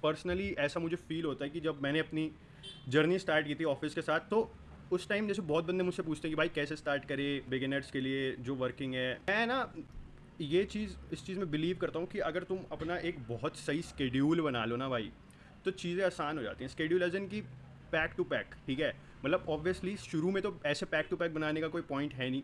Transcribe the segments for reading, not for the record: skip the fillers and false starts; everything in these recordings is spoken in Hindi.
पर्सनली ऐसा मुझे फील होता है कि जब मैंने अपनी जर्नी स्टार्ट की थी ऑफिस के साथ, तो उस टाइम जैसे बहुत बंदे मुझसे पूछते हैं कि भाई कैसे स्टार्ट करें बिगिनर्स के लिए जो वर्किंग है। मैं ना ये चीज़ इस चीज़ में बिलीव करता हूँ कि अगर तुम अपना एक बहुत सही स्केड्यूल बना लो ना भाई, तो चीज़ें आसान हो जाती हैं। स्केड्यूल एज इन की पैक टू पैक, ठीक है। मतलब ऑब्वियसली शुरू में तो ऐसे पैक टू पैक बनाने का कोई पॉइंट है नहीं।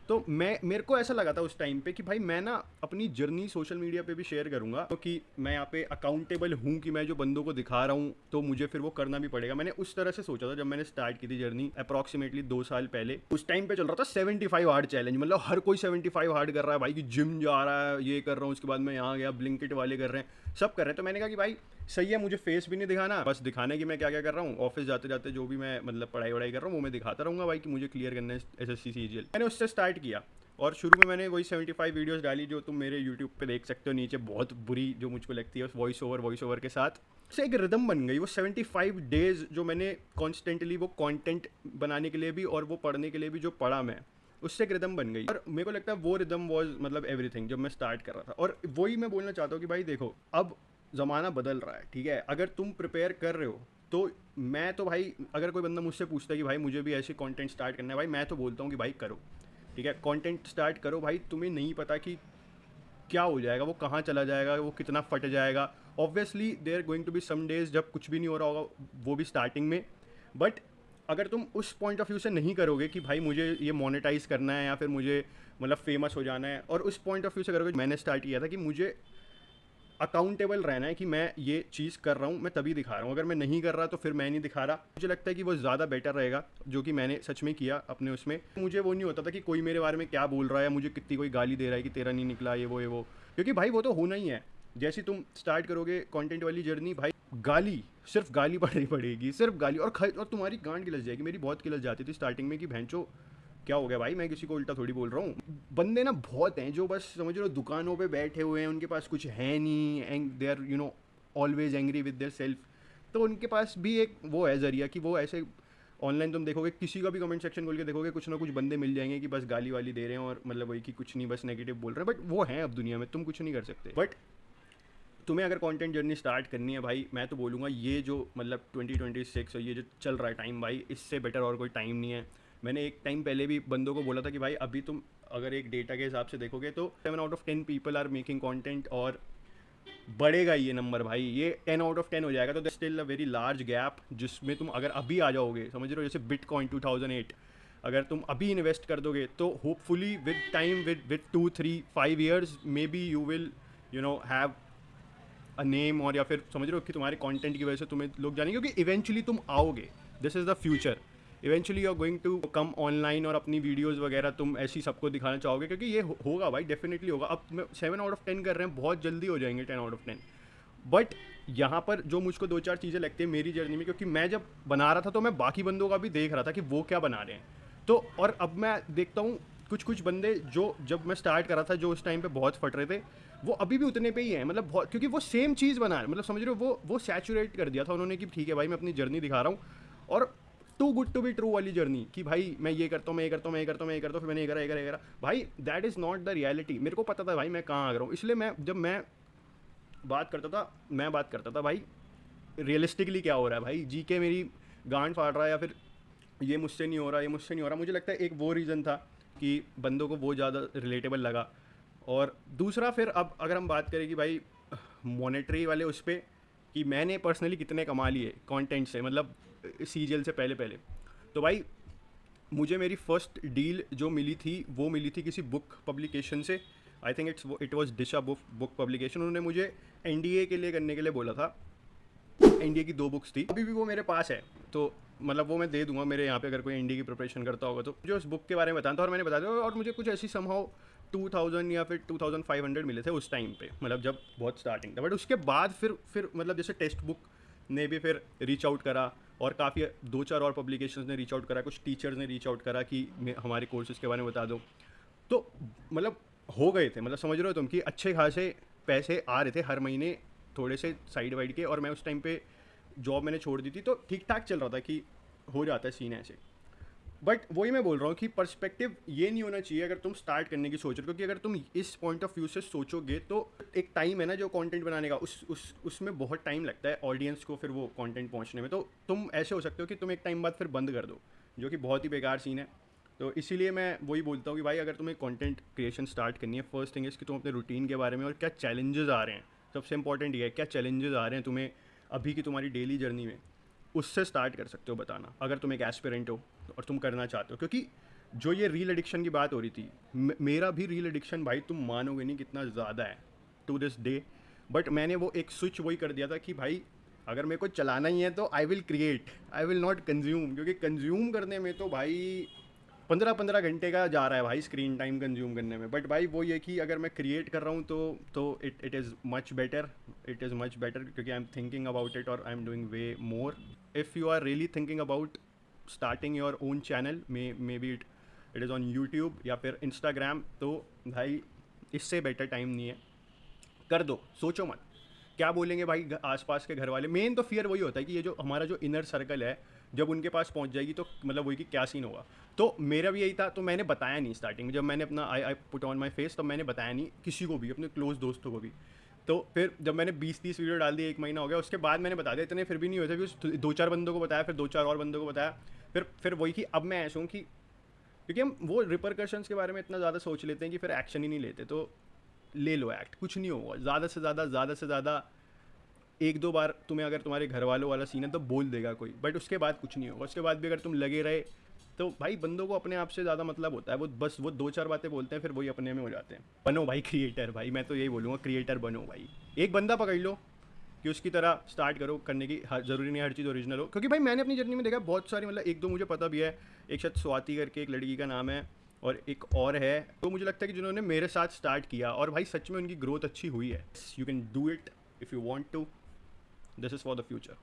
तो मैं मेरे को ऐसा लगा था उस टाइम पे कि भाई मैं ना अपनी जर्नी सोशल मीडिया पे भी शेयर करूंगा, क्योंकि मैं यहाँ पे अकाउंटेबल हूँ कि मैं जो बंदों को दिखा रहा हूँ तो मुझे फिर वो करना भी पड़ेगा। मैंने उस तरह से सोचा था जब मैंने स्टार्ट की थी जर्नी अप्रॉक्सीमेटली 2 साल पहले। उस टाइम पे चल रहा था 75 हार्ड चैलेंज, मतलब हर कोई 75 हार्ड कर रहा है भाई, कि जिम जा रहा है, ये कर रहा हूँ, उसके बाद मैं यहाँ गया, ब्लिंकिट वाले कर रहे हैं, सब कर रहे हैं। तो मैंने कहा कि भाई सही है, मुझे फेस भी नहीं दिखाना, बस दिखाना कि मैं क्या क्या कर रहा हूँ। ऑफिस जाते जाते जो भी मैं मतलब पढ़ाई वढ़ाई कर रहा हूँ वो मैं दिखाता रहूँगा भाई, कि मुझे क्लियर करना है SSC CGL। मैंने उससे स्टार्ट किया और शुरू में मैंने वही 75 वीडियोस डाली जो तुम मेरे यूट्यूब पे देख सकते हो नीचे, बहुत बुरी जो मुझको लगती है उस वॉइस ओवर के साथ। से एक रिदम बन गई वो 75 डेज जो मैंने कॉन्स्टेंटली वो कंटेंट बनाने के लिए भी और वो पढ़ने के लिए भी जो पढ़ा मैं, उससे एक रिदम बन गई। और मेरे को लगता है वो रिदम वॉज मतलब एवरीथिंग जब मैं स्टार्ट कर रहा था। और वही मैं बोलना चाहता हूँ कि भाई देखो, अब ज़माना बदल रहा है, ठीक है। अगर तुम प्रिपेयर कर रहे हो तो मैं तो भाई, अगर कोई बंदा मुझसे पूछता है कि भाई मुझे भी ऐसे कंटेंट स्टार्ट करना है, भाई मैं तो बोलता हूँ कि भाई करो, ठीक है। कंटेंट स्टार्ट करो भाई, तुम्हें नहीं पता कि क्या हो जाएगा, वो कहाँ चला जाएगा, वो कितना फट जाएगा। Obviously there going to be some days जब कुछ भी नहीं हो रहा होगा, वो भी स्टार्टिंग में। बट अगर तुम उस पॉइंट ऑफ व्यू से नहीं करोगे कि भाई मुझे ये मोनेटाइज करना है या फिर मुझे मतलब फेमस हो जाना है, और उस पॉइंट ऑफ व्यू से करोगे, मैंने स्टार्ट किया था कि मुझे अकाउंटेबल रहना है कि मैं ये चीज़ कर रहा हूँ, मैं तभी दिखा रहा हूँ। अगर मैं नहीं कर रहा तो फिर मैं नहीं दिखा रहा। मुझे लगता है कि वो ज़्यादा बेटर रहेगा, जो कि मैंने सच में किया अपने उसमें। मुझे वो नहीं होता था कि कोई मेरे बारे में क्या बोल रहा है, मुझे कितनी कोई गाली दे रहा है कि तेरा नहीं निकला, ये वो, क्योंकि भाई वो तो होना ही है। जैसे तुम स्टार्ट करोगे कंटेंट वाली जर्नी, भाई गाली, सिर्फ गाली पड़नी पड़ेगी, सिर्फ गाली। और तुम्हारी गांड गिलस जाएगी। मेरी बहुत गिलस जाती थी स्टार्टिंग में कि भैंचो क्या हो गया भाई, मैं किसी को उल्टा थोड़ी बोल रहा हूँ। बंदे ना बहुत हैं जो बस समझ लो दुकानों पे बैठे हुए हैं, उनके पास कुछ है नहीं, and they are always angry with their self. तो उनके पास भी एक वो है जरिया कि वो ऐसे ऑनलाइन तुम देखोगे, किसी का भी कमेंट सेक्शन खोल के देखोगे, कुछ ना कुछ बंदे मिल जाएंगे कि बस गाली वाली दे रहे हैं और मतलब वही कि कुछ नहीं, बस नेगेटिव बोल रहे हैं। बट वो है अब दुनिया में, तुम कुछ नहीं कर सकते। बट तुम्हें अगर कंटेंट जर्नी स्टार्ट करनी है भाई, मैं तो बोलूँगा ये जो मतलब 2026 और ये जो चल रहा है टाइम, भाई इससे बेटर और कोई टाइम नहीं है। मैंने एक टाइम पहले भी बंदों को बोला था कि भाई अभी तुम अगर एक डेटा के हिसाब से देखोगे तो 7 out of 10 people are making content, और बढ़ेगा ये नंबर भाई, ये 10 out of 10 हो जाएगा। तो still a very large gap, जिसमें तुम अगर अभी आ जाओगे, समझ रहे हो, जैसे बिटकॉइन 2008, अगर तुम अभी इन्वेस्ट कर दोगे तो hopefully with time, with 2 3 5 years may be you will have a name, और या फिर समझ रहे हो कि तुम्हारे कंटेंट की वजह से तुम्हें लोग जानेंगे, क्योंकि इवेंचुअली तुम आओगे। This is the future. Eventually you are going to come online और अपनी वीडियोस वगैरह तुम ऐसी सबको दिखाना चाहोगे, क्योंकि ये होगा भाई, डेफिनेटली होगा। अब 7 out of 10 कर रहे हैं, बहुत जल्दी हो जाएंगे 10 out of 10। बट यहाँ पर जो मुझको 2 4 चीज़ें लगती है मेरी जर्नी में, क्योंकि मैं जब बना रहा था तो मैं बाकी बंदों का भी देख रहा था कि वो क्या बना रहे हैं। तो और अब मैं देखता हूँ कुछ कुछ बंदे जो जब मैं स्टार्ट कर रहा था, जो उस टाइम पे बहुत फट रहे थे, वो अभी भी उतने पे ही हैं। मतलब बहुत, क्योंकि वो सेम चीज़ बना रहे हैं, मतलब समझ रहे हो, वो सैचुरेट कर दिया था उन्होंने कि ठीक है भाई मैं अपनी जर्नी दिखा रहा हूँ, और too good to be true वाली जर्नी, कि भाई मैं ये करता हूँ, मैं ये करता हूँ, मैं ये करता हूँ, मैं ये करता हूँ, फिर मैंने ये करा भाई, that is not the reality. मेरे को पता था भाई मैं कहाँ आ रहा हूँ, इसलिए मैं जब मैं बात करता था भाई रियलिस्टिकली क्या हो रहा है भाई, जी के मेरी गांड फाड़ रहा है, या फिर ये मुझसे नहीं हो रहा, ये मुझसे नहीं हो रहा। मुझे लगता है एक वो रीज़न था कि बंदों को वो ज़्यादा रिलेटेबल लगा। और दूसरा फिर अब अगर हम बात करें कि भाई मॉनेटरी वाले उस पर, कि मैंने पर्सनली कितने कमा लिए कंटेंट से, मतलब सीरियल से पहले पहले, तो भाई मुझे मेरी फर्स्ट डील जो मिली थी वो मिली थी किसी बुक पब्लिकेशन से। I think it was Disha book publication. उन्होंने मुझे एनडीए के लिए करने के लिए बोला था। एनडीए की 2 बुक्स थी, अभी भी वो मेरे पास है, तो मतलब वो मैं दे दूंगा मेरे यहाँ पे, अगर कोई एनडीए की प्रिपरेशन करता होगा तो जो उस बुक के बारे में बताता था, और मैंने बता दिया। और मुझे कुछ ऐसी समहाउ 2000 या फिर 2500 मिले थे उस टाइम पे, मतलब जब बहुत स्टार्टिंग था। बट उसके बाद फिर मतलब जैसे टेक्स्ट बुक ने भी फिर रीच आउट करा, और काफ़ी 2 4 और पब्लिकेशंस ने रीच आउट करा, कुछ टीचर्स ने रीच आउट करा कि हमारे कोर्सेज़ के बारे में बता दो। तो मतलब हो गए थे, मतलब समझ रहे हो तुम कि अच्छे खासे पैसे आ रहे थे हर महीने, थोड़े से साइड वाइड के। और मैं उस टाइम पे जॉब मैंने छोड़ दी थी, तो ठीक ठाक चल रहा था कि हो जाता है सीन ऐसे। बट वही मैं बोल रहा हूँ कि पर्सपेक्टिव ये नहीं होना चाहिए अगर तुम स्टार्ट करने की सोच रहे हो, क्योंकि अगर तुम इस पॉइंट ऑफ व्यू से सोचोगे तो एक टाइम है ना जो कंटेंट बनाने का, उसमें बहुत टाइम लगता है ऑडियंस को फिर वो कंटेंट पहुँचने में। तो तुम ऐसे हो सकते हो कि तुम एक टाइम बाद फिर बंद कर दो, जो कि बहुत ही बेकार सीन है। तो इसीलिए मैं वही बोलता हूँ कि भाई अगर तुम्हें कंटेंट क्रिएशन स्टार्ट करनी है, फर्स्ट थिंग इज़ कि तुम अपने रूटीन के बारे में और क्या चैलेंजेस आ रहे हैं, सबसे इंपॉर्टेंट ये है क्या चैलेंजेस आ रहे हैं तुम्हें अभी की तुम्हारी डेली जर्नी में, उससे स्टार्ट कर सकते हो बताना, अगर तुम एक एस्पिरेंट हो और तुम करना चाहते हो। क्योंकि जो ये रील एडिक्शन की बात हो रही थी, मेरा भी रील एडिक्शन भाई तुम मानोगे नहीं कितना ज़्यादा है टू दिस डे। बट मैंने वो एक स्विच वही कर दिया था कि भाई अगर मेरे को चलाना ही है तो I will create, I will not consume, क्योंकि कंज्यूम करने में तो भाई 15-15 घंटे का जा रहा है भाई स्क्रीन टाइम कंज्यूम करने में। बट भाई वो ये कि अगर मैं क्रिएट कर रहा हूँ तो it is much better, it is much better, क्योंकि I am thinking about it और I am doing way more. If you are really thinking about starting your own channel, maybe it is on YouTube या फिर इंस्टाग्राम, तो भाई इससे बेटर टाइम नहीं है, कर दो, सोचो मत क्या बोलेंगे भाई आसपास के घर वाले। मेन तो फियर वही होता है कि ये जो हमारा जो इनर सर्कल है जब उनके पास पहुंच जाएगी तो मतलब वही कि क्या सीन होगा। तो मेरा भी यही था, तो मैंने बताया नहीं स्टार्टिंग में, जब मैंने अपना I put on my face, तब मैंने बताया नहीं किसी को भी, अपने क्लोज दोस्तों को भी। तो फिर जब मैंने 20-30 वीडियो डाल दी, 1 महीना हो गया, उसके बाद मैंने बता दिया, इतने फिर भी नहीं होते, फिर 2-4 बंदों को बताया, फिर 2-4 और बंदों को बताया, फिर वही कि अब मैं ऐसा हूँ कि क्योंकि हम वो रिपरकशंस के बारे में इतना ज़्यादा सोच लेते हैं कि फिर एक्शन ही नहीं लेते। तो ले लो एक्ट, कुछ नहीं होगा, ज़्यादा से ज़्यादा 1-2 बार तुम्हें अगर तुम्हारे घर वालों वाला सीन है तो बोल देगा कोई, बट उसके बाद कुछ नहीं होगा। उसके बाद भी अगर तुम लगे रहे तो भाई बंदों को अपने आप से ज़्यादा मतलब होता है, वो बस वो 2-4 बातें बोलते हैं, फिर वही अपने में हो जाते हैं। बनो भाई क्रिएटर, भाई मैं तो यही बोलूँगा क्रिएटर बनो भाई, एक बंदा पकड़ लो कि उसकी तरह स्टार्ट करो करने की, ज़रूरी नहीं हर चीज़ ओरिजिनल हो। क्योंकि भाई मैंने अपनी जर्नी में देखा बहुत सारी, मतलब 1-2 मुझे पता भी है, एक शायद स्वाति करके एक लड़की का नाम है और एक और है, तो मुझे लगता है कि जिन्होंने मेरे साथ स्टार्ट किया और भाई सच में उनकी ग्रोथ अच्छी हुई है। You can do it if you want to, this is for the future.